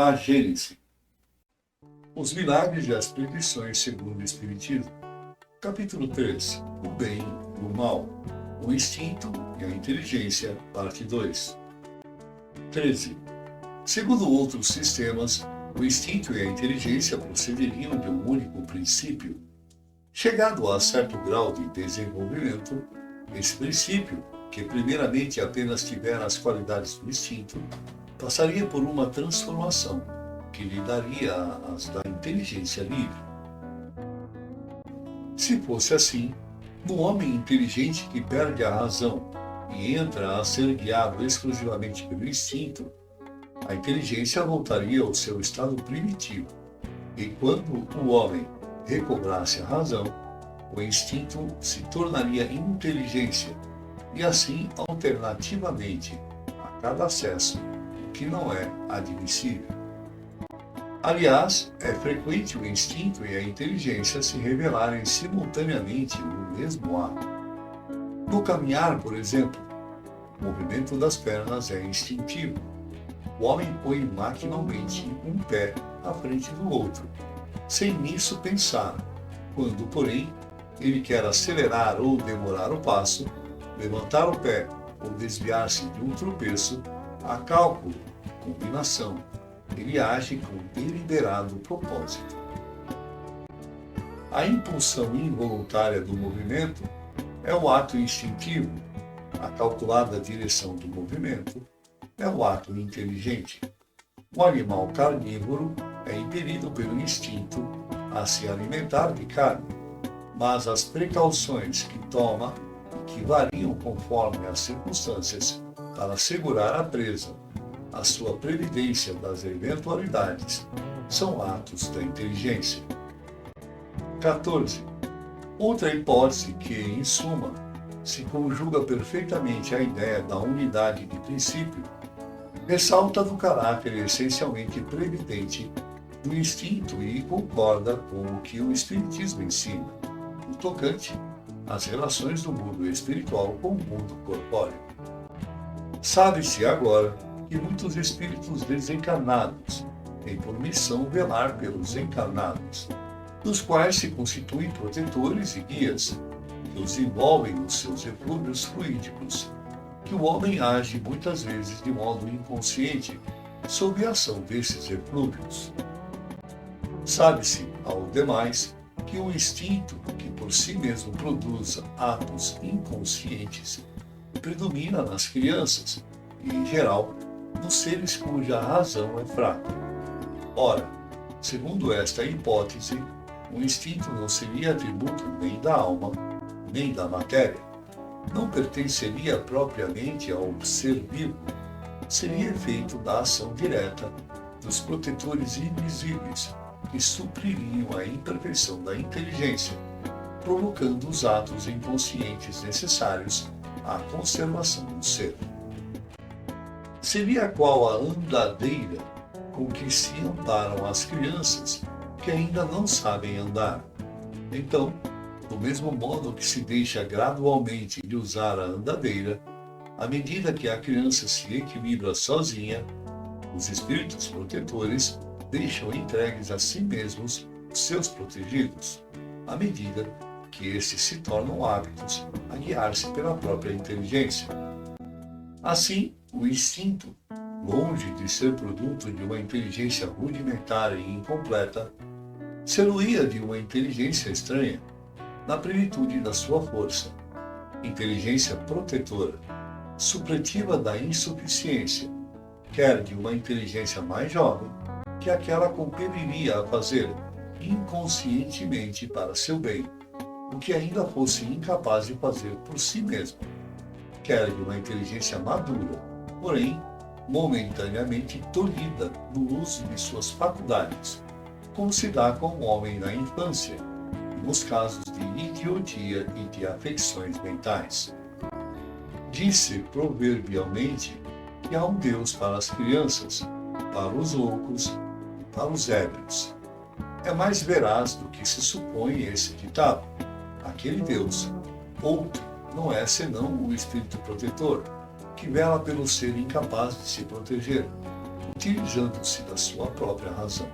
A Gênese. Os milagres e as predições segundo o Espiritismo. Capítulo 3. O bem e o mal. O instinto e a inteligência. Parte 2. 13. Segundo outros sistemas, o instinto e a inteligência procederiam de um único princípio. Chegado a certo grau de desenvolvimento, esse princípio, que primeiramente apenas tivera as qualidades do instinto, passaria por uma transformação que lhe daria as da inteligência livre. Se fosse assim, no homem inteligente que perde a razão e entra a ser guiado exclusivamente pelo instinto, a inteligência voltaria ao seu estado primitivo, e quando o homem recobrasse a razão, o instinto se tornaria inteligência, e assim alternativamente a cada acesso, o que não é admissível. Aliás, é frequente o instinto e a inteligência se revelarem simultaneamente no mesmo ato. No caminhar, por exemplo, o movimento das pernas é instintivo. O homem põe maquinalmente um pé à frente do outro, sem nisso pensar. Quando, porém, ele quer acelerar ou demorar o passo, levantar o pé ou desviar-se de um tropeço, há cálculo, combinação. Ele age com deliberado propósito. A impulsão involuntária do movimento é o ato instintivo. A calculada direção do movimento é o ato inteligente. O animal carnívoro é impelido pelo instinto a se alimentar de carne, mas as precauções que toma e que variam conforme as circunstâncias para assegurar a presa, a sua previdência das eventualidades, são atos da inteligência. 14. Outra hipótese que, em suma, se conjuga perfeitamente à ideia da unidade de princípio, ressalta do caráter essencialmente previdente do instinto e concorda com o que o Espiritismo ensina, no tocante às relações do mundo espiritual com o mundo corpóreo. Sabe-se agora que muitos espíritos desencarnados têm por missão velar pelos encarnados, dos quais se constituem protetores e guias, que os envolvem nos seus eflúvios fluídicos, que o homem age muitas vezes de modo inconsciente sob a ação desses eflúvios. Sabe-se, ao demais, que o instinto, que por si mesmo produz atos inconscientes, predomina nas crianças e, em geral, nos seres cuja razão é fraca. Ora, segundo esta hipótese, o instinto não seria atributo nem da alma, nem da matéria. Não pertenceria propriamente ao ser vivo. Seria efeito da ação direta dos protetores invisíveis, que supririam a imperfeição da inteligência, provocando os atos inconscientes necessários à conservação do ser. Seria qual a andadeira com que se amparam as crianças que ainda não sabem andar. Então, do mesmo modo que se deixa gradualmente de usar a andadeira, à medida que a criança se equilibra sozinha, os espíritos protetores deixam entregues a si mesmos os seus protegidos, à medida que estes se tornam aptos a guiar-se pela própria inteligência. Assim, o instinto, longe de ser produto de uma inteligência rudimentar e incompleta, ser-lo-ia de uma inteligência estranha, na plenitude da sua força, inteligência protetora, supletiva da insuficiência, quer de uma inteligência mais jovem, que aquela compeliria a fazer inconscientemente para seu bem, o que ainda fosse incapaz de fazer por si mesmo, quer de uma inteligência madura, porém momentaneamente tolhida no uso de suas faculdades, como se dá com o homem na infância, nos casos de idiotia e de afecções mentais. Disse proverbialmente que há um Deus para as crianças, para os loucos e para os ébrios. É mais veraz do que se supõe esse ditado. Aquele Deus, outro, não é senão o Espírito protetor, que vela pelo ser incapaz de se proteger, utilizando-se da sua própria razão.